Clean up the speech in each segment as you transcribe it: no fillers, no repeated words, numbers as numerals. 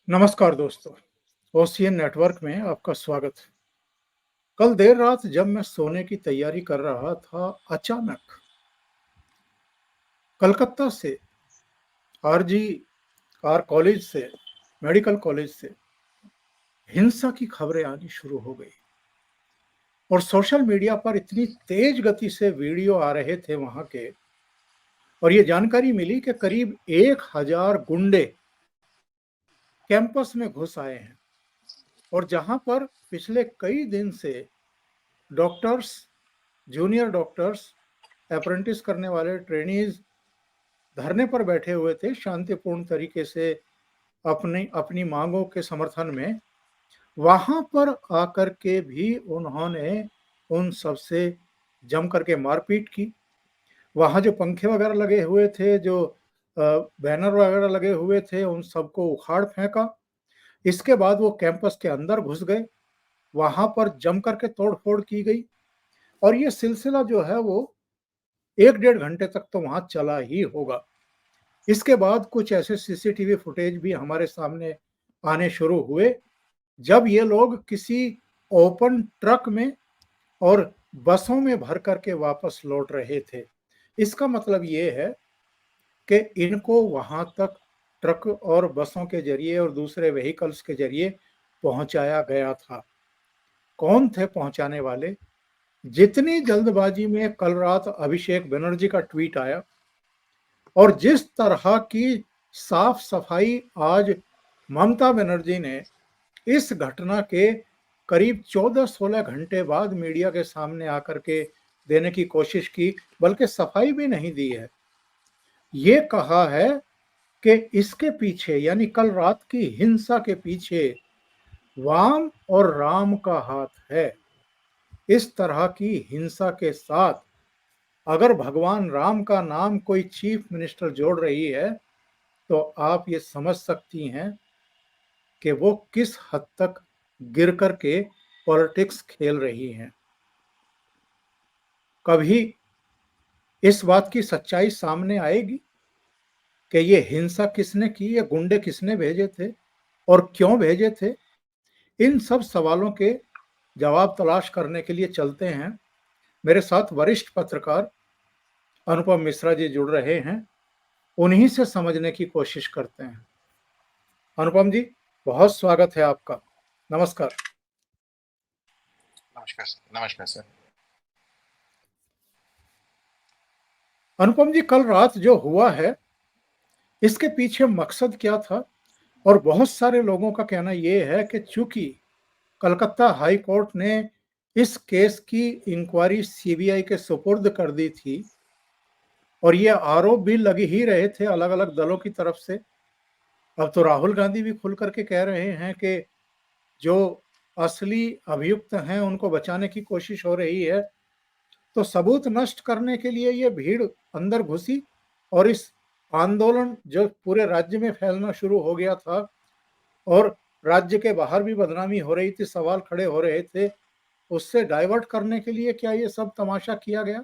नमस्कार दोस्तों, ocean network में आपका स्वागत है। कल देर रात जब मैं सोने की तैयारी कर रहा था, अचानक कलकत्ता से आरजी आर कॉलेज से मेडिकल कॉलेज से हिंसा की खबरें आनी शुरू हो गई और सोशल मीडिया पर इतनी तेज गति से वीडियो आ रहे थे वहां के। और ये जानकारी मिली कि करीब 1000 गुंडे कैंपस में घुस आए हैं और जहां पर पिछले कई दिन से डॉक्टर्स, जूनियर डॉक्टर्स, अप्रेंटिस करने वाले ट्रेनीज धरने पर बैठे हुए थे शांतिपूर्ण तरीके से अपनी अपनी मांगों के समर्थन में। वहां पर आकर के भी उन्होंने उन सबसे जम करके मारपीट की। वहां जो पंखे वगैरह लगे हुए थे, जो बैनर वगैरह लगे हुए थे, उन सबको उखाड़ फेंका। इसके बाद वो कैंपस के अंदर घुस गए, वहां पर जम करके तोड़फोड़ की गई और ये सिलसिला जो है वो 1 डेढ़ घंटे तक तो वहां चला ही होगा। इसके बाद कुछ ऐसे सीसीटीवी फुटेज भी हमारे सामने आने शुरू हुए, जब ये लोग किसी ओपन ट्रक में और बसों में भर करके वापस लौट रहे थे। इसका मतलब ये है कि इनको वहां तक ट्रक और बसों के जरिए और दूसरे व्हीकल्स के जरिए पहुंचाया गया था। कौन थे पहुंचाने वाले? जितनी जल्दबाजी में कल रात अभिषेक बनर्जी का ट्वीट आया और जिस तरह की साफ सफाई आज ममता बनर्जी ने इस घटना के करीब 14-16 घंटे बाद मीडिया के सामने आकर के देने की कोशिश की, बल्कि सफाई भी नहीं दी है। ये कहा है कि इसके पीछे, यानी कल रात की हिंसा के पीछे वाम और राम का हाथ है। इस तरह की हिंसा के साथ अगर भगवान राम का नाम कोई चीफ मिनिस्टर जोड़ रही है, तो आप ये समझ सकती हैं कि वो किस हद तक गिर करके पॉलिटिक्स खेल रही हैं। कभी इस बात की सच्चाई सामने आएगी कि ये हिंसा किसने की, ये गुंडे किसने भेजे थे और क्यों भेजे थे। इन सब सवालों के जवाब तलाश करने के लिए चलते हैं। मेरे साथ वरिष्ठ पत्रकार अनुपम मिश्रा जी जुड़ रहे हैं, उन्हीं से समझने की कोशिश करते हैं। अनुपम जी, बहुत स्वागत है आपका। नमस्कार। नमस्कार नमस्कार सर। अनुपम जी, कल रात जो हुआ है, इसके पीछे मकसद क्या था? और बहुत सारे लोगों का कहना यह है कि चूंकि कलकत्ता हाई कोर्ट ने इस केस की इंक्वायरी सीबीआई के सुपुर्द कर दी थी और ये आरोप भी लग ही रहे थे अलग अलग दलों की तरफ से। अब तो राहुल गांधी भी खुल करके कह रहे हैं कि जो असली अभियुक्त हैं उनको बचाने की कोशिश हो रही है। तो सबूत नष्ट करने के लिए ये भीड़ अंदर घुसी और इस आंदोलन जो पूरे राज्य में फैलना शुरू हो गया था और राज्य के बाहर भी बदनामी हो रही थी, सवाल खड़े हो रहे थे, उससे डाइवर्ट करने के लिए क्या ये सब तमाशा किया गया?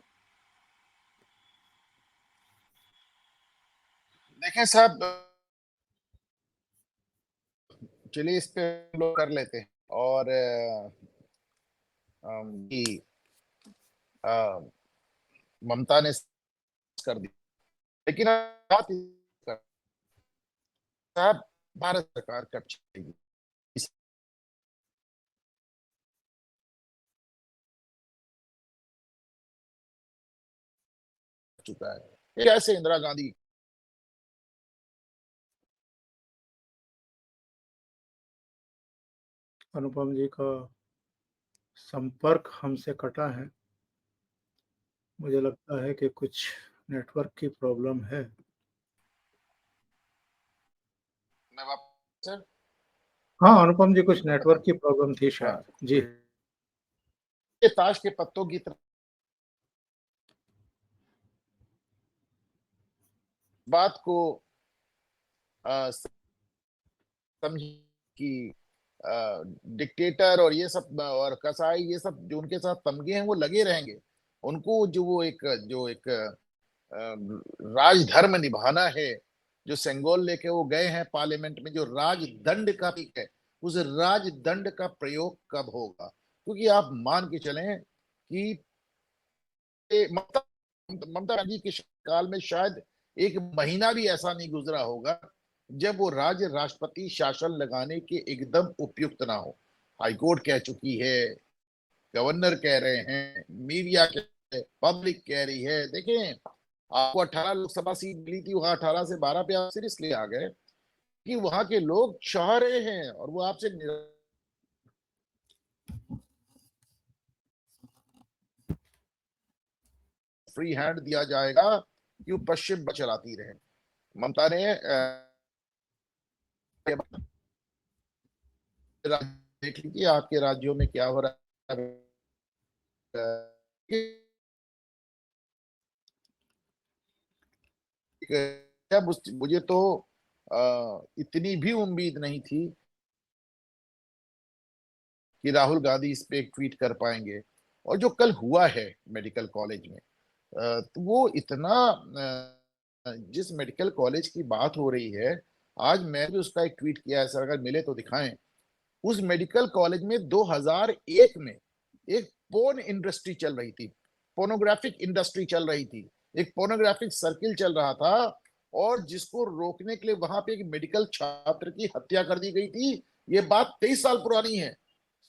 देखें साहब, चलिए इस पे हम लोग कर लेते हैं और कि अ, ममता ने कर दी, लेकिन बात साहब भारत सरकार कब चलेगी इस चुका है। ये कैसे इंदिरा गांधी अनुपम जी का संपर्क हमसे कटा है। मुझे लगता है कि कुछ नेटवर्क की प्रॉब्लम है। मैं वापस सर हाँ अनुपम जी, कुछ बताता नेटवर्क हूँ। की प्रॉब्लम थी हाँ, शायद जी। ये ताश के पत्तों की तरह बात को समझी कि डिक्टेटर और ये सब और कसाई, ये सब जो उनके साथ तमगे हैं वो लगे रहेंगे। उनको जो वो एक जो एक राजधर्म निभाना है, जो सेंगोल लेके वो गए हैं पार्लियामेंट में, जो राजदंड का पीक है, उस राजदंड का प्रयोग कब होगा? क्योंकि आप मान के चलें कि ममता ममता बनर्जी के काल में शायद एक महीना भी ऐसा नहीं गुजरा होगा जब वो राष्ट्रपति शासन लगाने के एकदम उपयुक्त ना हो। हाईकोर्ट कह चुकी है, गवर्नर कह रहे हैं, मीडिया कह, पब्लिक कह रही है। देखें, आपको 18 लोकसभा सीट मिली थी, वहां 18 से 12 पे आप सिर्फ इसलिए आ गए कि वहां के लोग चाह रहे हैं और वो आपसे फ्री हैंड दिया जाएगा कि वो पश्चिम चलाती रहे। ममता ने देख लीजिए आपके राज्यों में क्या हो रहा है। मुझे तो इतनी भी उम्मीद नहीं थी कि राहुल गांधी इस पे एक ट्वीट कर पाएंगे। और जो कल हुआ है मेडिकल कॉलेज में, तो वो इतना जिस मेडिकल कॉलेज की बात हो रही है, आज मैं भी उसका एक ट्वीट किया है, सर अगर मिले तो दिखाएं। उस मेडिकल कॉलेज में 2001 में एक पोर्न इंडस्ट्री चल रही थी, पोर्नोग्राफिक इंडस्ट्री चल रही थी, एक पोर्नोग्राफिक सर्किल चल रहा था, और जिसको रोकने के लिए वहां पे एक मेडिकल छात्र की हत्या कर दी गई थी। ये बात 23 साल पुरानी है।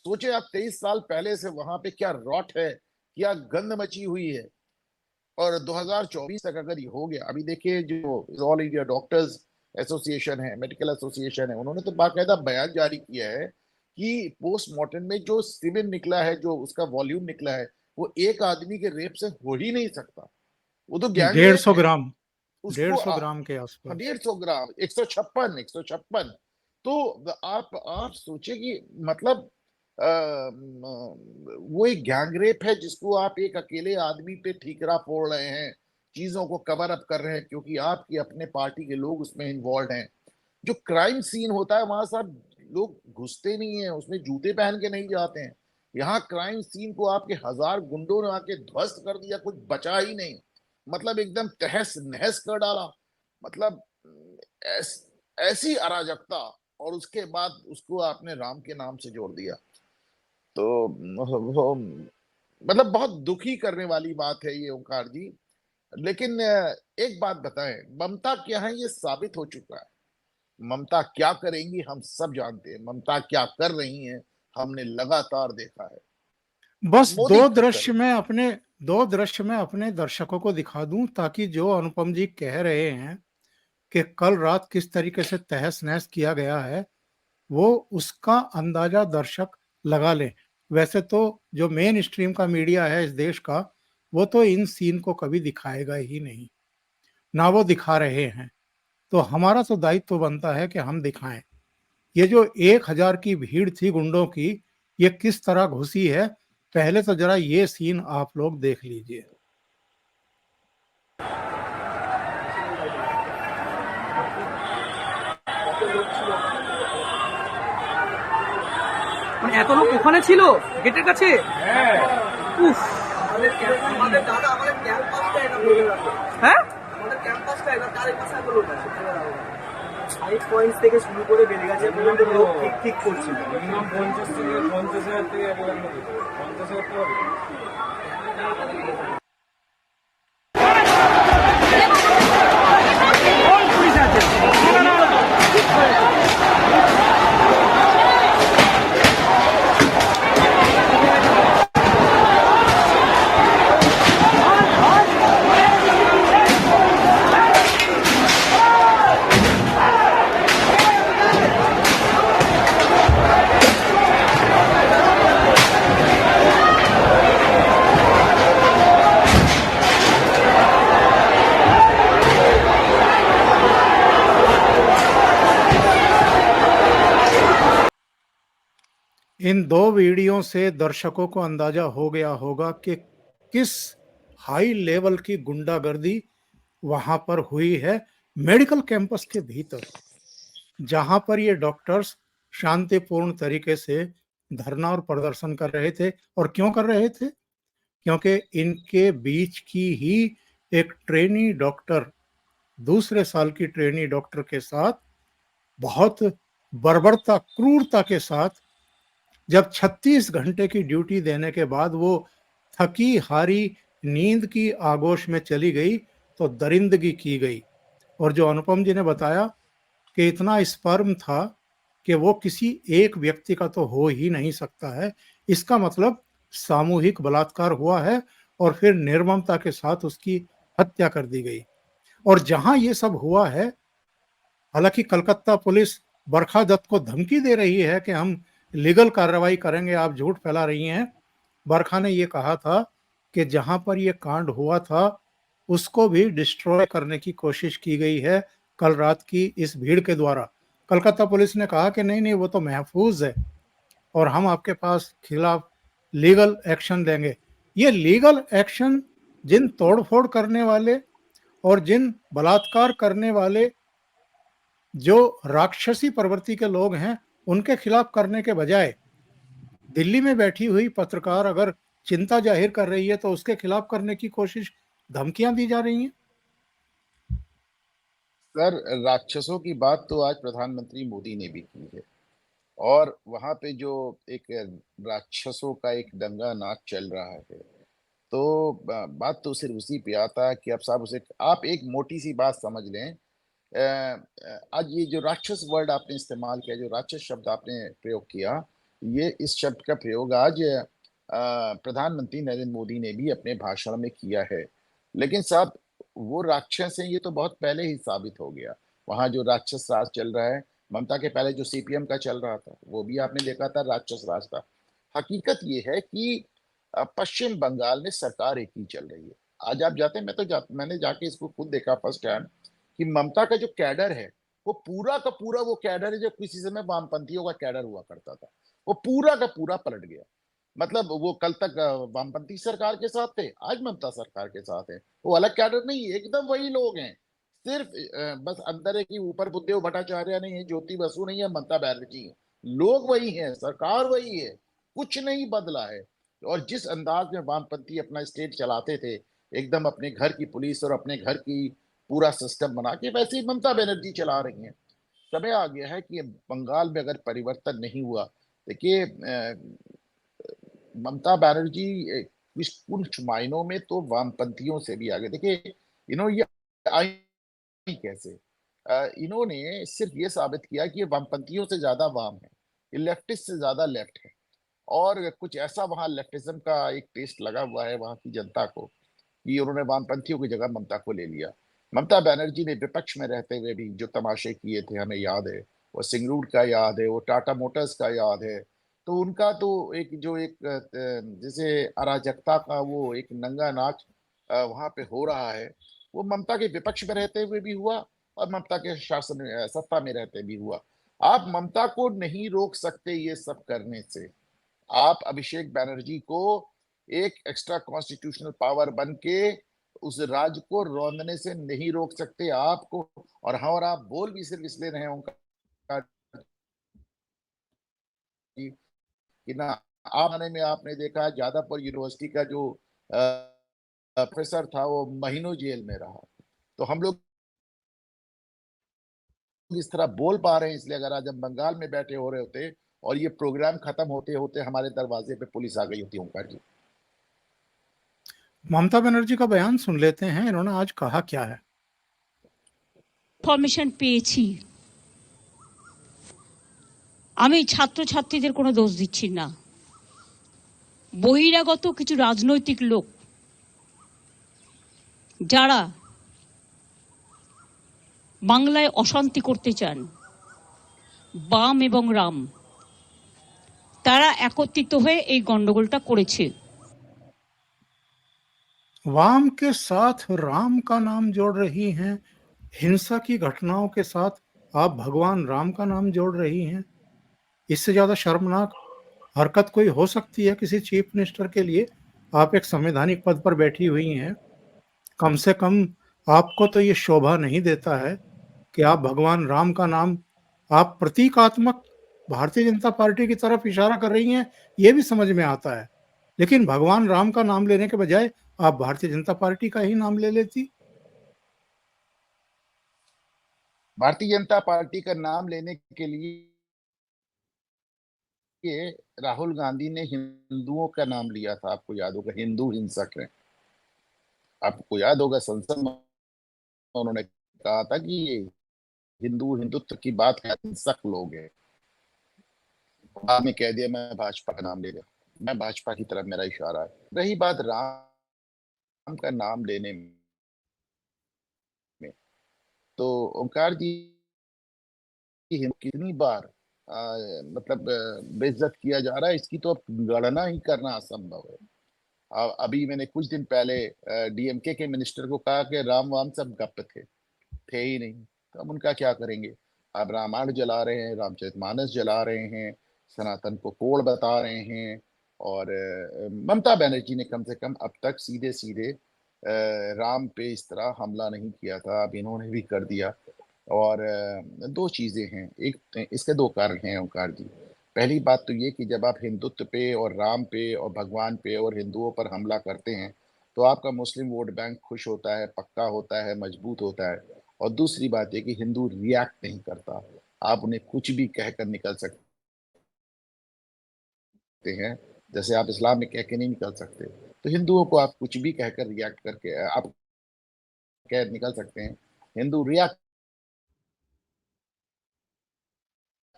सोचे आप, 23 साल पहले से वहां पे क्या रॉट है, क्या गंद मची हुई है। और 2024 तक अगर ये हो गया, अभी देखिए जो ऑल इंडिया डॉक्टर्स एसोसिएशन है, मेडिकल एसोसिएशन है, उन्होंने तो बाकायदा बयान जारी किया है कि पोस्टमार्टम में जो सीमेन निकला है, जो उसका वॉल्यूम निकला है, वो एक आदमी के रेप से हो ही नहीं सकता। वो तो गैंग रेप 150 है। ग्राम उसको 150 ग्राम के आसपास। 150 ग्राम, 156। तो आप सोचे कि मतलब वो एक गैंग रेप है जिसको आप एक अकेले आदमी पे ठीकरा फोड़ रहे हैं, चीजों को कवर अप कर रहे हैं क्योंकि आपकी अपने पार्टी के लोग उसमें इन्वॉल्व हैं। जो क्राइम सीन होता है वहां सब लोग घुसते नहीं है, उसमें जूते पहन के नहीं जाते हैं। यहाँ क्राइम सीन को आपके 1000 गुंडों ने आके ध्वस्त कर दिया, कुछ बचा ही नहीं। मतलब एकदम तहस नहस कर डाला। मतलब ऐसी अराजकता, और उसके बाद उसको आपने राम के नाम से जोड़ दिया। तो वो मतलब बहुत दुखी करने वाली बात है ये, ओंकार जी। लेकिन एक बात बताएं, ममता क्या है ये साबित हो चुका है। ममता क्या करेंगी हम सब जानते हैं, ममता क्या कर रही हैं हमने लगातार देखा है। बस मोदी क्या करे? दो दृश्य में अपने दर्शकों को दिखा दूं, ताकि जो अनुपम जी कह रहे हैं कि कल रात किस तरीके से तहस नहस किया गया है, वो उसका अंदाजा दर्शक लगा लें। वैसे तो जो मेन स्ट्रीम का मीडिया है इस देश का, वो तो इन सीन को कभी दिखाएगा ही नहीं, ना वो दिखा रहे हैं। तो हमारा तो दायित्व बनता है कि हम दिखाएं। ये जो 1000 की भीड़ थी गुंडों की, ये किस तरह घुसी है, पहले तो जरा ये सीन आप लोग देख लीजिए। মানে এত লোক ওখানে ছিল গেটের কাছে। উফ, আমাদের দাদা আমাদের ক্যাম্পাসটা এটা বলে রাখো। হ্যাঁ আমাদের ক্যাম্পাসটা এটা চারিপাশে এত লোক আছে। সাইড পয়েন্ট থেকে শুরু করে বেরিয়ে পর্যন্ত লোক ঠিক ঠিক করছে। মিনিমাম 50,000 থেকে 1 লাখ মতো 50,000 তো হবে। इन दो वीडियो से दर्शकों को अंदाजा हो गया होगा कि किस हाई लेवल की गुंडागर्दी वहां पर हुई है मेडिकल कैंपस के भीतर, जहां पर ये डॉक्टर्स शांतिपूर्ण तरीके से धरना और प्रदर्शन कर रहे थे। और क्यों कर रहे थे? क्योंकि इनके बीच की ही एक ट्रेनी डॉक्टर दूसरे साल की ट्रेनी डॉक्टर के साथ बहुत बर्बरता, क्रूरता के साथ जब 36 घंटे की ड्यूटी देने के बाद वो थकी हारी नींद की आगोश में चली गई तो दरिंदगी की गई। और जो अनुपम जी ने बताया कि इतना स्पर्म था कि वो किसी एक व्यक्ति का तो हो ही नहीं सकता है, इसका मतलब सामूहिक बलात्कार हुआ है और फिर निर्ममता के साथ उसकी हत्या कर दी गई। और जहां ये सब हुआ है, हालांकि कलकत्ता पुलिस बरखा दत्त को धमकी दे रही है कि हम लीगल कार्रवाई करेंगे, आप झूठ फैला रही हैं। बरखा ने ये कहा था कि जहां पर ये कांड हुआ था उसको भी डिस्ट्रॉय करने की कोशिश की गई है कल रात की इस भीड़ के द्वारा। कलकत्ता पुलिस ने कहा कि नहीं नहीं, वो तो महफूज है और हम आपके पास खिलाफ लीगल एक्शन लेंगे। ये लीगल एक्शन जिन तोड़फोड़ करने वाले और जिन बलात्कार करने वाले जो राक्षसी प्रवृत्ति के लोग हैं उनके खिलाफ करने के बजाय दिल्ली में बैठी हुई पत्रकार अगर चिंता जाहिर कर रही है तो उसके खिलाफ करने की कोशिश, धमकियां दी जा रही हैं। सर, राक्षसों की बात तो आज प्रधानमंत्री मोदी ने भी की है, और वहां पे जो एक राक्षसों का एक दंगा नाच चल रहा है, तो बात तो सिर्फ उसी पे आता है कि अब साहब उसे आप एक मोटी सी बात समझ लें। आज ये जो राक्षस वर्ड आपने इस्तेमाल किया, जो राक्षस शब्द आपने प्रयोग किया, ये इस शब्द का प्रयोग आज प्रधानमंत्री नरेंद्र मोदी ने भी अपने भाषण में किया है। लेकिन साहब, वो राक्षस है ये तो बहुत पहले ही साबित हो गया। वहां जो राक्षस राज चल रहा है, ममता के पहले जो सीपीएम का चल रहा था, वो भी आपने देखा था राक्षस राज था। हकीकत ये है कि पश्चिम बंगाल में सरकार एक ही चल रही है। आज आप जाते हैं, मैंने जाके इसको खुद देखा फर्स्ट टाइम कि ममता का जो कैडर है, वो पूरा का पूरा वो कैडर है जो किसी समय वामपंथियों का कैडर हुआ करता था, वो पूरा का पूरा पलट गया। मतलब वो कल तक वामपंथी सरकार के साथ थे, आज ममता सरकार के साथ है। वो अलग कैडर नहीं है, एकदम वही लोग हैं। सिर्फ बस अंदर है कि ऊपर बुद्धदेव भट्टाचार्य नहीं है, ज्योति बसु नहीं है, ममता बनर्जी है। लोग वही हैं, सरकार वही है, कुछ नहीं बदला है। और जिस अंदाज में वामपंथी अपना स्टेट चलाते थे, एकदम अपने घर की पुलिस और अपने घर की पूरा सिस्टम बना के, वैसे ही ममता बनर्जी चला रही हैं। समय आ गया है कि बंगाल में अगर परिवर्तन नहीं हुआ, देखिए ममता बनर्जी कुछ मायनों में तो वामपंथियों से भी आगे। देखिए ये आई कैसे, इन्होंने सिर्फ ये साबित किया कि ये वामपंथियों से ज्यादा वाम है, ये लेफ्टिस्ट से ज्यादा लेफ्ट है। और कुछ ऐसा वहां लेफ्टिज्म का एक टेस्ट लगा हुआ है वहां की जनता को कि उन्होंने वामपंथियों की जगह ममता को ले लिया। ममता बनर्जी ने विपक्ष में रहते हुए भी जो तमाशे किए थे हमें याद है, वो सिंगरूड का याद है, वो टाटा मोटर्स का याद है। तो उनका तो एक जो एक जैसे अराजकता का वो एक नंगा नाच वहां पे हो रहा है, वो ममता के विपक्ष में रहते हुए भी हुआ और ममता के शासन सत्ता में रहते भी हुआ। आप ममता को नहीं रोक सकते ये सब करने से। आप अभिषेक बनर्जी को एक एक्स्ट्रा कॉन्स्टिट्यूशनल पावर बन के उस राज्य को रौंदने से नहीं रोक सकते आपको। और आप बोल भी सिर्फ इसलिए रहे उनका कि ना, आप आने में आपने देखा जादवपुर यूनिवर्सिटी का जो प्रोफेसर था वो महीनों जेल में रहा। तो हम लोग इस तरह बोल पा रहे हैं इसलिए, अगर आज हम बंगाल में बैठे हो रहे होते और ये प्रोग्राम खत्म होते होते हमारे दरवाजे पे पुलिस आ गई होती। ओंकार जी, ममता बनर्जी का बयान सुन लेते हैं, इन्होंने आज कहा क्या है। ইনফরমেশন পেয়েছি, আমি ছাত্রছাত্রীদের কোনো দোষ দিচ্ছি না। বহিরাগত কিছু রাজনৈতিক লোক যারা বাংলায় অশান্তি করতে চান, বাম এবং রাম, তারা একত্রিত হয়ে এই গন্ডগোলটা করেছে। वाम के साथ राम का नाम जोड़ रही हैं, हिंसा की घटनाओं के साथ आप भगवान राम का नाम जोड़ रही हैं। इससे ज्यादा शर्मनाक हरकत कोई हो सकती है किसी चीफ मिनिस्टर के लिए? आप एक संवैधानिक पद पर बैठी हुई हैं, कम से कम आपको तो ये शोभा नहीं देता है कि आप भगवान राम का नाम, आप प्रतीकात्मक भारतीय जनता पार्टी की तरफ इशारा कर रही हैं, ये भी समझ में आता है, लेकिन भगवान राम का नाम लेने के बजाय आप भारतीय जनता पार्टी का ही नाम ले लेती। भारतीय जनता पार्टी का नाम लेने के लिए राहुल गांधी ने हिंदुओं का नाम लिया था, आपको याद होगा, हिंदू हिंसक है। आपको याद होगा संसद में उन्होंने कहा था कि ये हिंदुत्व की बात है, हिंसक लोग हैं। बाद में कह दिया मैं भाजपा का नाम ले लिया, मैं भाजपा की तरफ मेरा इशारा है। रही बात राम का नाम लेने में, तो ओंकार जी की कितनी बार मतलब बेइज्जत किया जा रहा है, इसकी तो अब गणना ही करना असंभव है। अभी मैंने कुछ दिन पहले डीएमके के मिनिस्टर को कहा कि राम वाम सब गप थे ही नहीं, तो अब उनका क्या करेंगे। अब रामायण जला रहे हैं, रामचरितमानस जला रहे हैं, सनातन को कोड़ बता रहे हैं। और ममता बनर्जी ने कम से कम अब तक सीधे सीधे राम पे इस तरह हमला नहीं किया था, अब इन्होंने भी कर दिया। और दो चीजें हैं, एक इसके दो कारण हैं ओंकार जी। पहली बात तो ये कि जब आप हिंदुत्व पे और राम पे और भगवान पे और हिंदुओं पर हमला करते हैं तो आपका मुस्लिम वोट बैंक खुश होता है, पक्का होता है, मजबूत होता है। और दूसरी बात ये कि हिंदू रिएक्ट नहीं करता, आप उन्हें कुछ भी कहकर निकल सकते हैं, जैसे आप इस्लाम में कह के नहीं निकल सकते, तो हिंदुओं को आप कुछ भी कहकर रिएक्ट करके आप कह निकल सकते हैं। हिंदू रिएक्ट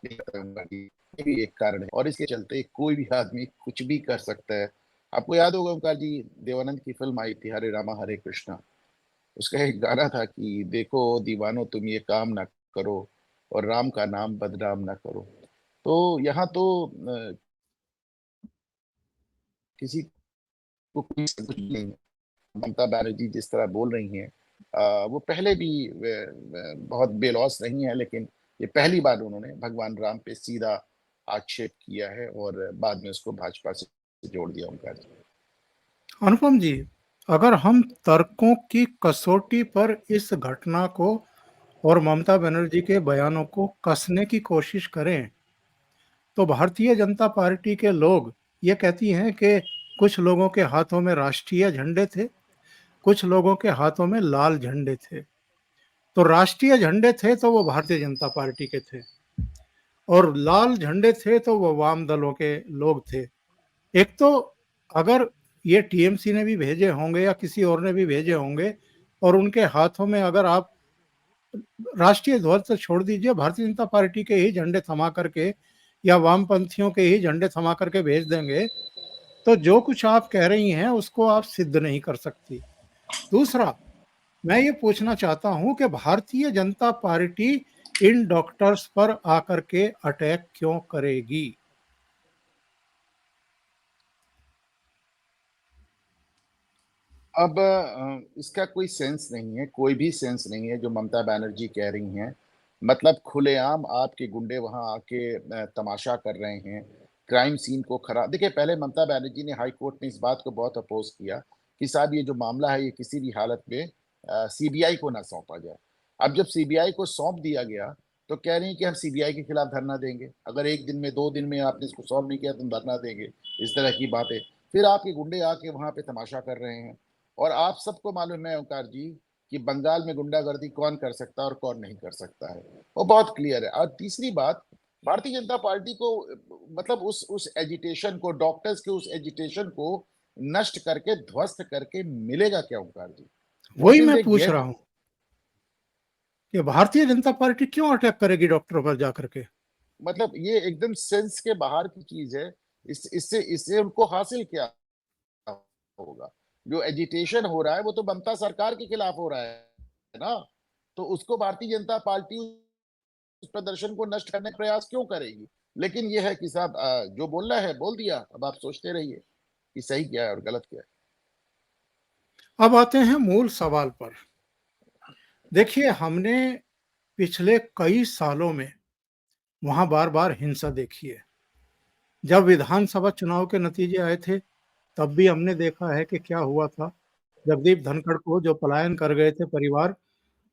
ये भी एक कारण है, और इसके चलते कोई भी आदमी कुछ भी कर सकता है। आपको याद होगा ओंकार जी, देवानंद की फिल्म आई थी हरे रामा हरे कृष्णा, उसका एक गाना था कि देखो दीवानो तुम ये काम ना करो और राम का नाम बदनाम ना करो। तो यहाँ तो किसी को कुछ नहीं है। ममता बनर्जी जिस तरह बोल रही हैं, वो पहले भी बहुत बेलौस रही हैं, लेकिन ये पहली बार उन्होंने भगवान राम पे सीधा आक्षेप किया है और बाद में उसको भाजपा से जोड़ दिया उनका। अनुपम जी, अगर हम तर्कों की कसौटी पर इस घटना को और ममता बनर्जी के बयानों को कसने की कोशिश करें, तो भारतीय जनता पार्टी के लोग ये कहती हैं कि कुछ लोगों के हाथों में राष्ट्रीय झंडे थे, कुछ लोगों के हाथों में लाल झंडे थे। तो राष्ट्रीय झंडे थे तो वो भारतीय जनता पार्टी के थे, और लाल झंडे थे तो वो वाम दलों के लोग थे। एक तो अगर ये टीएमसी ने भी भेजे होंगे या किसी और ने भी भेजे होंगे, और उनके हाथों में अगर आप राष्ट्रीय ध्वज तो छोड़ दीजिए, भारतीय जनता पार्टी के ही झंडे थमा करके या वामपंथियों के ही झंडे थमा करके भेज देंगे, तो जो कुछ आप कह रही हैं उसको आप सिद्ध नहीं कर सकती। दूसरा, मैं ये पूछना चाहता हूं कि भारतीय जनता पार्टी इन डॉक्टर्स पर आकर के अटैक क्यों करेगी? अब इसका कोई सेंस नहीं है, कोई भी सेंस नहीं है जो ममता बनर्जी कह रही हैं। मतलब खुलेआम आपके गुंडे वहां आके तमाशा कर रहे हैं, क्राइम सीन को खराब। देखिए, पहले ममता बनर्जी ने हाई कोर्ट में इस बात को बहुत अपोज किया कि साहब ये जो मामला है ये किसी भी हालत में सीबीआई को ना सौंपा जाए। अब जब सीबीआई को सौंप दिया गया तो कह रही हैं कि हम सीबीआई के खिलाफ धरना देंगे, अगर एक दिन में 2 दिन में आपने इसको सॉल्व नहीं किया तो हम धरना देंगे, इस तरह की बातें। फिर आपके गुंडे आके वहां पे तमाशा कर रहे हैं। और आप सबको मालूम है ओंकार जी कि बंगाल में गुंडागर्दी कौन कर सकता है और कौन नहीं कर सकता है, वो बहुत क्लियर है। और तीसरी बात, भारतीय जनता पार्टी को मतलब उस एजिटेशन को, डॉक्टर्स के उस एजिटेशन को नष्ट करके, ध्वस्त करके मिलेगा क्या ओंकार जी? वही व्हाट इज मैं दे पूछ रहा गेट? हूं कि भारतीय जनता पार्टी क्यों अटैक करेगी डॉक्टरों पर जाकर के? मतलब ये एकदम सेंस के बाहर की चीज है। इससे इससे उनको हासिल क्या होगा? जो एजिटेशन हो रहा है वो तो ममता सरकार के खिलाफ हो रहा है ना, तो उसको भारतीय जनता पार्टी उस प्रदर्शन को नष्ट करने का प्रयास क्यों करेगी? लेकिन ये है कि साहब जो बोलना है बोल दिया, अब आप सोचते रहिए कि सही क्या है और गलत क्या है। अब आते हैं मूल सवाल पर। देखिए, हमने पिछले कई सालों में वहां बार बार हिंसा देखी है। जब विधानसभा चुनाव के नतीजे आए थे तब भी हमने देखा है कि क्या हुआ था। जगदीप धनखड़ को जो पलायन कर गए थे परिवार,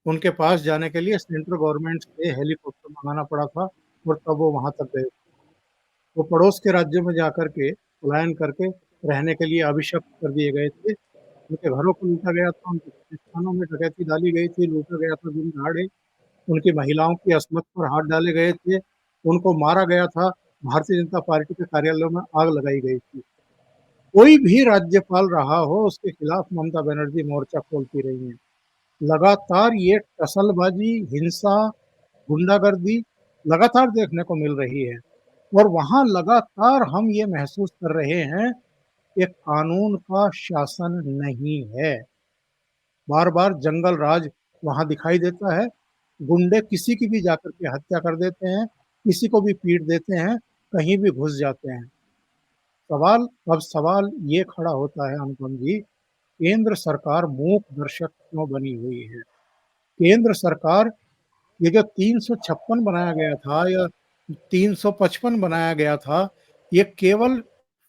उनके पास जाने के लिए सेंट्रल गवर्नमेंट से हेलीकॉप्टर मंगाना पड़ा था, और तब वो वहां तक गए। वो पड़ोस के राज्यों में जाकर के पलायन करके रहने के लिए अभिशप्त कर दिए गए थे। उनके घरों को लूटा गया था, उनके प्रतिष्ठानों में डकैती डाली गई थी, लूटा गया था दिन दहाड़े। उनकी महिलाओं की असमत पर हाथ डाले गए थे, उनको मारा गया था, भारतीय जनता पार्टी के कार्यालयों में आग लगाई गई थी। कोई भी राज्यपाल रहा हो, उसके खिलाफ ममता बनर्जी मोर्चा खोलती रही हैं। लगातार ये टसलबाजी, हिंसा, गुंडागर्दी लगातार देखने को मिल रही है और वहां लगातार हम ये महसूस कर रहे हैं कि कानून का शासन नहीं है। बार बार जंगल राज वहां दिखाई देता है। गुंडे किसी की भी जाकर के हत्या कर देते हैं, किसी को भी पीट देते हैं, कहीं भी घुस जाते हैं। अब सवाल ये खड़ा होता है अनुपम जी, केंद्र सरकार मूक दर्शक क्यों बनी हुई है? केंद्र सरकार, ये जो 356 बनाया गया था या 355 बनाया गया था, ये केवल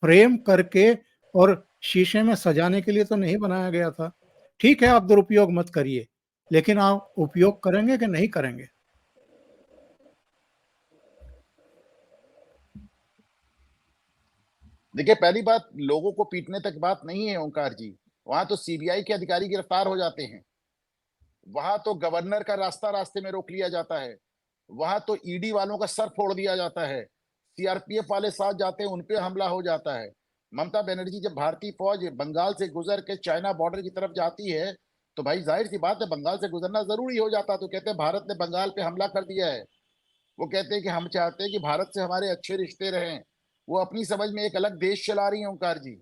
फ्रेम करके और शीशे में सजाने के लिए तो नहीं बनाया गया था। ठीक है, आप दुरुपयोग मत करिए, लेकिन आप उपयोग करेंगे कि नहीं करेंगे? देखिए, पहली बात, लोगों को पीटने तक बात नहीं है ओंकार जी। वहां तो सीबीआई के अधिकारी गिरफ्तार हो जाते हैं, वहां तो गवर्नर का रास्ता रास्ते में रोक लिया जाता है, वहां तो ईडी वालों का सर फोड़ दिया जाता है, सीआरपीएफ वाले साथ जाते हैं, उनपे हमला हो जाता है। ममता बनर्जी जब भारतीय फौज बंगाल से गुजर के चाइना बॉर्डर की तरफ जाती है, तो भाई जाहिर सी बात है बंगाल से गुजरना जरूरी हो जाता। तो कहते हैं भारत ने बंगाल पे हमला कर दिया है। वो कहते हैं कि हम चाहते हैं कि भारत से हमारे अच्छे रिश्ते रहें। वो अपनी समझ में एक अलग देश चला रही है ओंकार जी।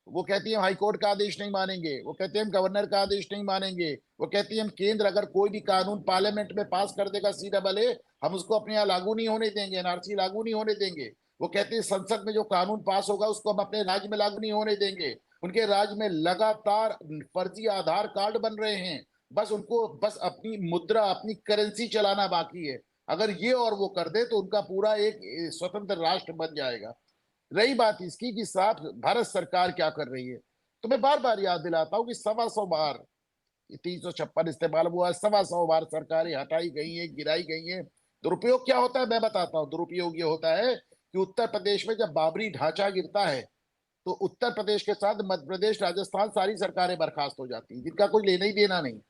वो कहती है हम हाईकोर्ट का आदेश नहीं मानेंगे, वो कहते हैं हम गवर्नर का आदेश नहीं मानेंगे, वो कहती है हम केंद्र अगर कोई भी कानून पार्लियामेंट में पास कर देगा CAA, हम उसको अपने यहाँ लागू नहीं होने देंगे, एनआरसी लागू नहीं होने देंगे। वो कहते हैं संसद में जो कानून पास होगा उसको हम अपने राज्य में लागू नहीं होने देंगे। उनके राज्य में लगातार फर्जी आधार कार्ड बन रहे हैं, बस उनको बस अपनी मुद्रा, अपनी करेंसी चलाना बाकी है। अगर ये और वो कर दे तो उनका पूरा एक स्वतंत्र राष्ट्र बन जाएगा। रही बात इसकी कि साथ भारत सरकार क्या कर रही है, तो मैं बार बार याद दिलाता हूं कि 125 बार 356 इस्तेमाल हुआ, 125 बार सरकारें हटाई गई हैं, गिराई गई हैं। दुरुपयोग क्या होता है मैं बताता हूँ। दुरुपयोग ये होता है कि उत्तर प्रदेश में जब बाबरी ढांचा गिरता है, तो उत्तर प्रदेश के साथ मध्य प्रदेश, राजस्थान, सारी सरकारें बर्खास्त हो जाती हैं, जिनका कोई लेना ही देना नहीं।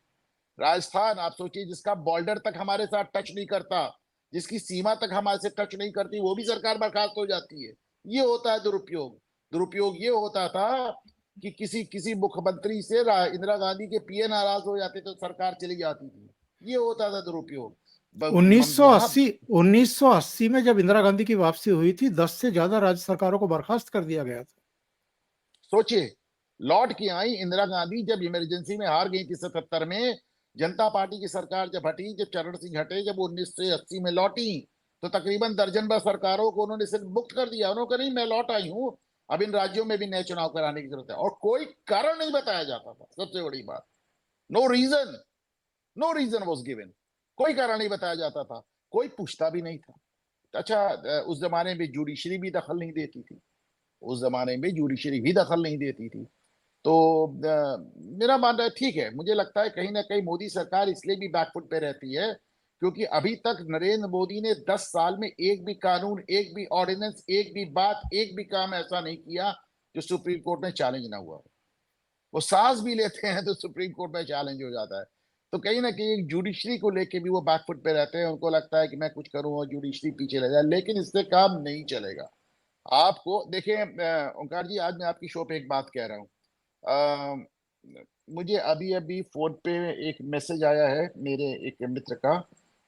राजस्थान आप सोचिए, जिसका बॉर्डर तक हमारे साथ टच नहीं करता, जिसकी सीमा तक हमारे से टच नहीं करती, वो भी सरकार बर्खास्त हो जाती है। ये होता है दुरुपयोग। दुरुपयोग ये होता था कि किसी किसी मुख्यमंत्री से इंदिरा गांधी के पीए नाराज हो जाते तो सरकार चली जाती थी। ये होता था दुरुपयोग। वहां 1980 1980 में जब इंदिरा गांधी की वापसी हुई थी, 10 से ज्यादा राज्य सरकारों को बर्खास्त कर दिया गया था। सोचिए, लौट के आई इंदिरा गांधी जब इमरजेंसी में हार गई थी 77 में। जनता पार्टी की सरकार जब हटी, जब चरण सिंह हटे, जब 1980 में लौटी, तो तकरीबन दर्जन भर सरकारों को उन्होंने सिर्फ मुक्त कर दिया। उन्होंने कहा नहीं मैं लौट आई हूं, अब इन राज्यों में भी नए चुनाव कराने की जरूरत है। और कोई कारण नहीं बताया जाता था, सबसे बड़ी बात, no reason, no reason was given. कोई कारण नहीं बताया जाता था, कोई पूछता भी नहीं था। अच्छा, उस जमाने में जुडिशरी भी दखल नहीं देती थी, उस जमाने में जुडिशरी भी दखल नहीं देती थी। तो मेरा मानना है ठीक है, मुझे लगता है कहीं ना कहीं मोदी सरकार इसलिए भी बैकफुट पे रहती है क्योंकि अभी तक नरेंद्र मोदी ने 10 साल में एक भी कानून, एक भी ऑर्डिनेंस, एक भी बात, एक भी काम ऐसा नहीं किया जो सुप्रीम कोर्ट में चैलेंज ना हुआ। वो सांस भी लेते हैं तो सुप्रीम कोर्ट में चैलेंज हो जाता है। तो कहीं ना कहीं जुडिशरी को लेके भी वो बैकफुट पे रहते हैं। उनको लगता है कि मैं कुछ करूं और जुडिशरी पीछे रह जाए, लेकिन इससे काम नहीं चलेगा। आपको देखें ओंकार जी, आज मैं आपकी शो पे एक बात कह रहा हूँ। अ, मुझे अभी अभी फोन पे एक मैसेज आया है मेरे एक मित्र का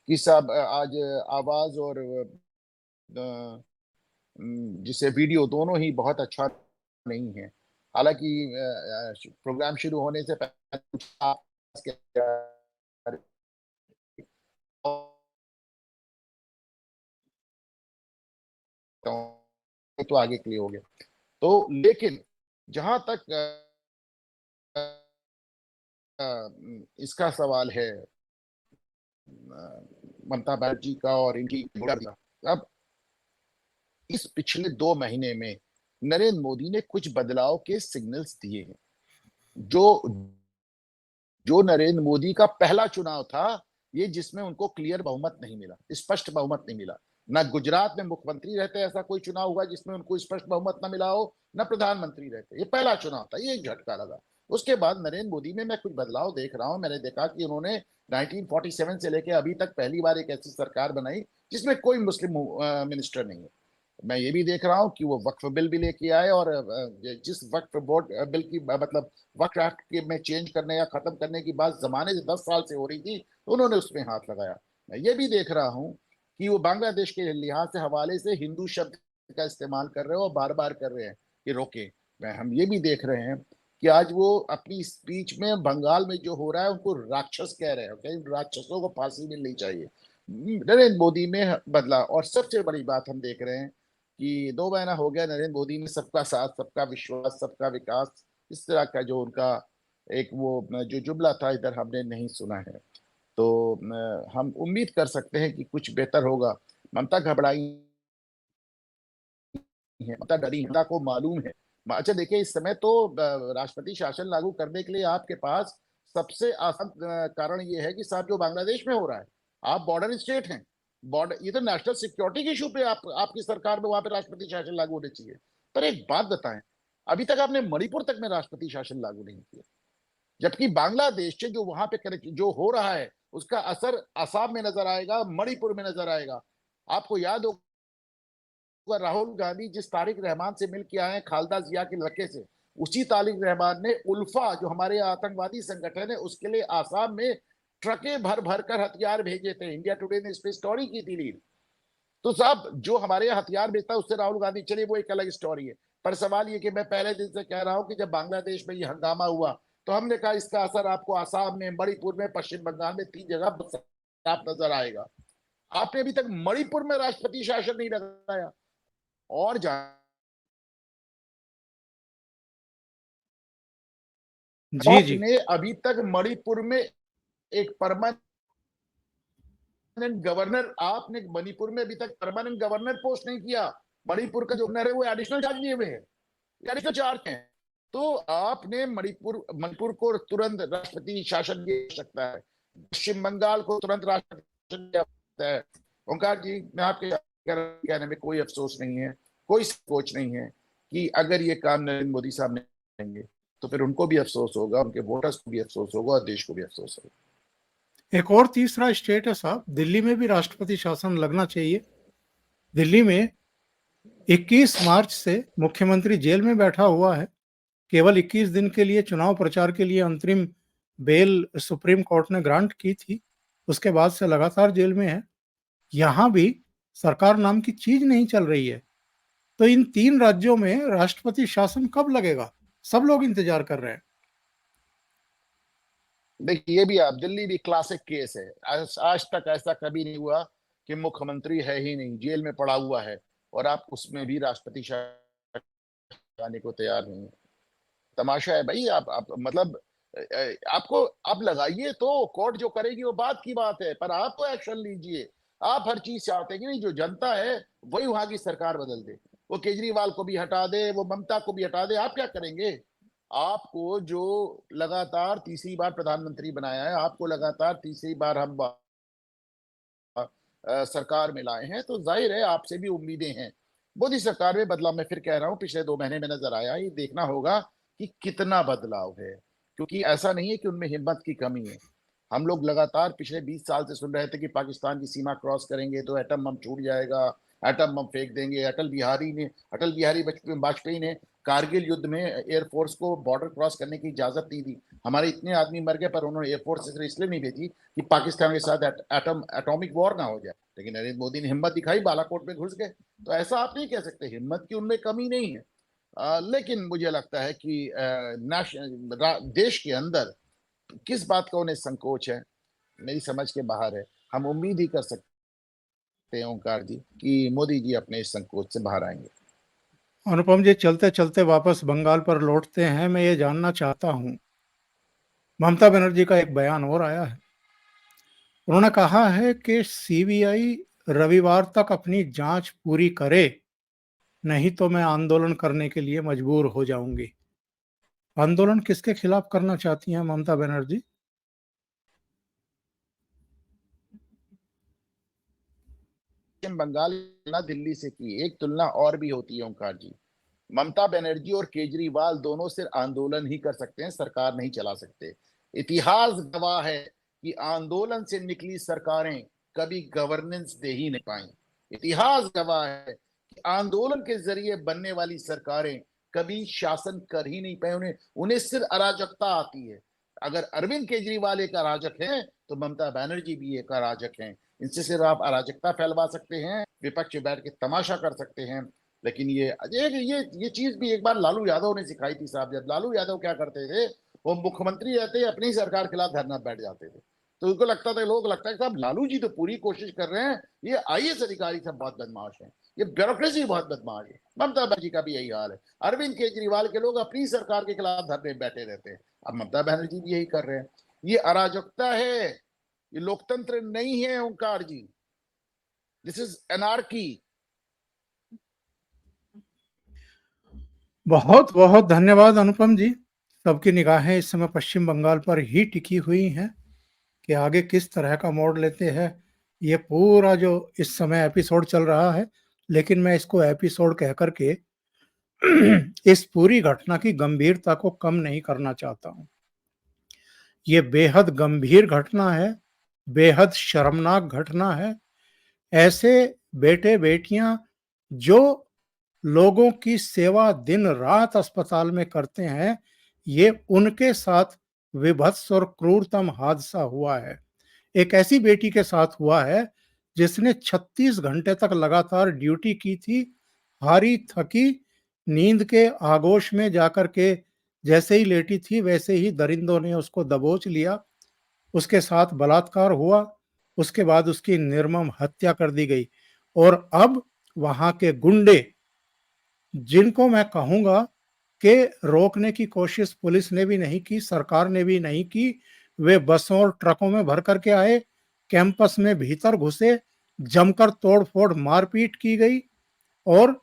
कि साहब आज आवाज और जिसे वीडियो दोनों ही बहुत अच्छा नहीं है। हालांकि प्रोग्राम शुरू होने से पहले कुछ तो आगे क्लियर हो गया। तो लेकिन जहां तक इसका सवाल है ममता बनर्जी का और इनकी, अब इस पिछले 2 महीने में नरेंद्र मोदी ने कुछ बदलाव के सिग्नल्स दिए हैं। जो जो नरेंद्र मोदी का पहला चुनाव था, ये जिसमें उनको क्लियर बहुमत नहीं मिला, स्पष्ट बहुमत नहीं मिला। न गुजरात में मुख्यमंत्री रहते ऐसा कोई चुनाव हुआ जिसमें उनको स्पष्ट बहुमत न मिला हो, न प्रधानमंत्री रहते। ये पहला चुनाव था, ये एक झटका लगा। उसके बाद नरेंद्र मोदी में मैं कुछ बदलाव देख रहा हूं। मैंने देखा कि उन्होंने 1947 से लेकर अभी तक पहली बार एक ऐसी सरकार बनाई जिसमें कोई मुस्लिम मिनिस्टर नहीं है। मैं ये भी देख रहा हूँ कि वो वक्फ बिल भी लेके आए, और जिस वक्फ बोर्ड बिल की मतलब वक्फ एक्ट के में चेंज करने या खत्म करने की बात जमाने से 10 साल से हो रही थी, तो उन्होंने उसमें हाथ लगाया। मैं ये भी देख रहा हूँ कि वो बांग्लादेश के लिहाज से हवाले से हिंदू शब्द का इस्तेमाल कर रहे हो और बार बार कर रहे हैं कि रोके। मैं हम ये भी देख रहे हैं कि आज वो अपनी स्पीच में बंगाल में जो हो रहा है उनको राक्षस कह रहे हैं, कहीं राक्षसों को फांसी मिलनी चाहिए। नरेंद्र मोदी में बदलाव, और सबसे बड़ी बात हम देख रहे हैं कि 2 महीना हो गया नरेंद्र मोदी ने सबका साथ, सबका विश्वास, सबका विकास, इस तरह का जो उनका एक वो जो जुमला था इधर हमने नहीं सुना है। तो हम उम्मीद कर सकते हैं कि कुछ बेहतर होगा। ममता घबराई है, ममता डरी, ममता को मालूम है। अच्छा देखिए, इस समय तो राष्ट्रपति शासन लागू करने के लिए आपके पास सबसे आसान कारण ये है कि साहब जो बांग्लादेश में हो रहा है, आप बॉर्डर स्टेट हैं, बॉर्डर, ये तो नेशनल सिक्योरिटी के इशू पे आपकी सरकार में वहां पे राष्ट्रपति शासन लागू होने चाहिए। पर एक बात बताएं, अभी तक आपने मणिपुर तक में राष्ट्रपति शासन लागू नहीं किया, जबकि बांग्लादेश से जो वहां पे जो हो रहा है उसका असर असम में नजर आएगा, मणिपुर में नजर आएगा। आपको याद होगा राहुल गांधी जिस तारिक रहमान से मिल के आए हैं खालदा जिया के लड़के से, उसी तारिक रहमान ने उल्फा जो हमारे आतंकवादी संगठन है उसके लिए आसाम में ट्रकें भर भर कर हथियार भेजे थे। इंडिया टुडे ने इस पे स्टोरी की थी लीड। तो साहब जो हमारे यहाँ हथियार भेजता है उससे राहुल गांधी, चलिए वो एक अलग स्टोरी है। पर सवाल ये कि मैं पहले दिन से कह रहा हूं कि जब बांग्लादेश में ये हंगामा हुआ तो हमने कहा इसका असर आपको आसाम में, मणिपुर में, पश्चिम बंगाल में 3 जगह साफ नजर आएगा। आपने अभी तक मणिपुर में राष्ट्रपति शासन नहीं लगाया, और जी जी। आपने अभी तक मणिपुर में एक परमानेंट गवर्नर, आपने मणिपुर में अभी तक परमानेंट गवर्नर पोस्ट नहीं किया। मणिपुर का जो गवर्नर है वो एडिशनल चार्ज लिए हुए हैं, एडिशनल चार्ज है। तो आपने मणिपुर मणिपुर को तुरंत राष्ट्रपति शासन दे सकता है, पश्चिम बंगाल को तुरंत राष्ट्रपति शासन दिया सकता है। ओंकार जी, मैं आपके कहने में कोई अफसोस नहीं है, कोई सोच नहीं है कि अगर ये काम नरेंद्र मोदी साहब ने करेंगे तो फिर उनको भी अफसोस होगा, उनके वोटर्स को भी अफसोस होगा और देश को भी अफसोस होगा। एक और तीसरा स्टेट है साहब, दिल्ली में भी राष्ट्रपति शासन लगना चाहिए। दिल्ली में 21 मार्च से मुख्यमंत्री जेल में बैठा हुआ है। केवल 21 दिन के लिए चुनाव प्रचार के लिए अंतरिम बेल सुप्रीम कोर्ट ने ग्रांट की थी, उसके बाद से लगातार जेल में है। यहां भी सरकार नाम की चीज नहीं चल रही है। तो इन 3 राज्यों में राष्ट्रपति शासन कब लगेगा, सब लोग इंतजार कर रहे हैं। देखिए, ये भी आप, दिल्ली भी क्लासिक केस है। आज तक ऐसा कभी नहीं हुआ कि मुख्यमंत्री है ही नहीं, जेल में पड़ा हुआ है और आप उसमें भी राष्ट्रपति शासन आने को तैयार नहीं है। तमाशा है भाई। आप मतलब आपको आप लगाइए तो कोर्ट जो करेगी वो बात की बात है, पर आप तो एक्शन लीजिए। आप हर चीज चाहते हैं कि नहीं, जो जनता है वही वहां की सरकार बदल दे, वो केजरीवाल को भी हटा दे, वो ममता को भी हटा दे। आप क्या करेंगे? आपको जो लगातार तीसरी बार प्रधानमंत्री बनाया है, आपको लगातार तीसरी बार हम सरकार में लाए हैं, तो जाहिर है आपसे भी उम्मीदें हैं। मोदी सरकार में बदलाव, मैं फिर कह रहा हूं, पिछले 2 महीने में नजर आया। ये देखना होगा कि कितना बदलाव है, क्योंकि ऐसा नहीं है कि उनमें हिम्मत की कमी है। हम लोग लगातार पिछले 20 साल से सुन रहे थे कि पाकिस्तान की सीमा क्रॉस करेंगे तो एटम बम छूट जाएगा, एटम बम फेंक देंगे। अटल बिहारी वाजपेयी ने कारगिल युद्ध में एयरफोर्स को बॉर्डर क्रॉस करने की इजाजत नहीं दी। हमारे इतने आदमी मर गए, पर उन्होंने एयरफोर्स इसलिए नहीं भेजी कि पाकिस्तान के साथ एटॉमिक वॉर ना हो जाए। लेकिन नरेंद्र मोदी ने हिम्मत दिखाई, बालाकोट में घुस गए। तो ऐसा आप नहीं कह सकते, हिम्मत की उनमें कमी नहीं है। लेकिन मुझे लगता है कि देश के अंदर किस बात का उन्हें संकोच है, मेरी समझ के बाहर है। हम उम्मीद ही कर सकते हैं ओंकार जी कि मोदी जी अपने इस संकोच से बाहर आएंगे। अनुपम जी, चलते चलते वापस बंगाल पर लौटते हैं। मैं ये जानना चाहता हूं, ममता बनर्जी का एक बयान और आया है। उन्होंने कहा है कि सीबीआई रविवार तक अपनी जांच पूरी करे, नहीं तो मैं आंदोलन करने के लिए मजबूर हो जाऊंगी। आंदोलन किसके खिलाफ करना चाहती हैं ममता बनर्जी? पश्चिम बंगाल ना दिल्ली से की एक तुलना और भी होती है ओंकार जी। ममता बनर्जी और केजरीवाल दोनों सिर्फ आंदोलन ही कर सकते हैं, सरकार नहीं चला सकते। इतिहास गवाह है कि आंदोलन से निकली सरकारें कभी गवर्नेंस दे ही नहीं पाई। इतिहास गवाह है कि आंदोलन के जरिए बनने वाली सरकारें कभी शासन कर ही नहीं पाए। उन्हें सिर्फ अराजकता आती है। अगर अरविंद केजरीवाल एक अराजक है तो ममता बनर्जी भी एक अराजक हैं। इनसे सिर्फ आप अराजकता फैलवा सकते हैं, विपक्ष बैठ के तमाशा कर सकते हैं। लेकिन ये चीज भी एक बार लालू यादव ने सिखाई थी साहब। जब लालू यादव क्या करते थे, वो मुख्यमंत्री रहते ही अपनी सरकार के खिलाफ धरना बैठ जाते थे। तो उनको लगता था, लोग लगता है साहब लालू जी तो पूरी कोशिश कर रहे हैं, ये आईएएस अधिकारी सब बहुत बदमाश हैं, ये ब्यूरोक्रेसी बहुत बदमाश है। ममता बनर्जी का भी यही हाल है। अरविंद केजरीवाल के लोग अपनी सरकार के खिलाफ धरने बैठे रहते हैं। अब ममता बनर्जी भी यही कर रहे हैं। ये अराजकता है, ये लोकतंत्र नहीं है Omkar ji. This is anarchy. बहुत बहुत धन्यवाद अनुपम जी। सबकी निगाहें इस समय पश्चिम बंगाल पर ही टिकी हुई हैं कि आगे किस तरह का मोड़ लेते हैं ये पूरा जो इस समय एपिसोड चल रहा है। लेकिन मैं इसको एपिसोड कह करके इस पूरी घटना की गंभीरता को कम नहीं करना चाहता हूं। ये बेहद गंभीर घटना है, बेहद शर्मनाक घटना है। ऐसे बेटे बेटियां जो लोगों की सेवा दिन रात अस्पताल में करते हैं, ये उनके साथ विभत्स और क्रूरतम हादसा हुआ है। एक ऐसी बेटी के साथ हुआ है जिसने 36 घंटे तक लगातार ड्यूटी की थी, हारी थकी नींद के आगोश में जाकर के जैसे ही लेटी थी वैसे ही दरिंदों ने उसको दबोच लिया, उसके साथ बलात्कार हुआ, उसके बाद उसकी निर्मम हत्या कर दी गई। और अब वहां के गुंडे, जिनको मैं कहूंगा कि रोकने की कोशिश पुलिस ने भी नहीं की, सरकार ने भी नहीं की, वे बसों और ट्रकों में भर करके आए, कैंपस में भीतर घुसे, जमकर तोड़फोड़ मारपीट की गई। और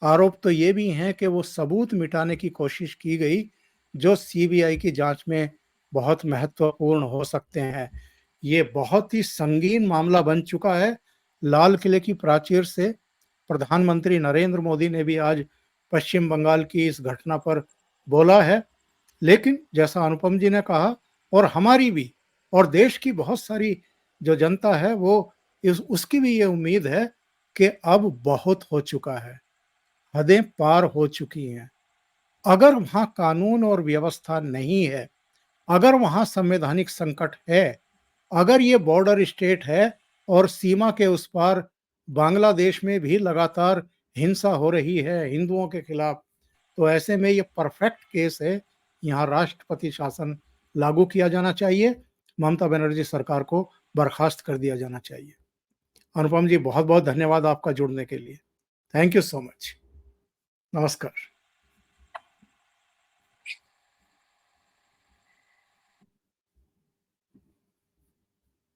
आरोप तो ये भी हैं कि वो सबूत मिटाने की कोशिश की गई जो सीबीआई की जांच में बहुत महत्वपूर्ण हो सकते हैं। ये बहुत ही संगीन मामला बन चुका है। लाल किले की प्राचीर से प्रधानमंत्री नरेंद्र मोदी ने भी आज पश्चिम बंगाल की इस घटना पर बोला है। लेकिन जैसा अनुपम जी ने कहा, और हमारी भी और देश की बहुत सारी जो जनता है वो उसकी भी ये उम्मीद है कि अब बहुत हो चुका है, हदें पार हो चुकी हैं। अगर वहां कानून और व्यवस्था नहीं है, अगर वहां संवैधानिक संकट है, अगर ये बॉर्डर स्टेट है और सीमा के उस पार बांग्लादेश में भी लगातार हिंसा हो रही है हिंदुओं के खिलाफ, तो ऐसे में ये परफेक्ट केस है। यहाँ राष्ट्रपति शासन लागू किया जाना चाहिए, ममता बनर्जी सरकार को बर्खास्त कर दिया जाना चाहिए। अनुपम जी, बहुत बहुत धन्यवाद आपका जुड़ने के लिए। Thank you so much. नमस्कार।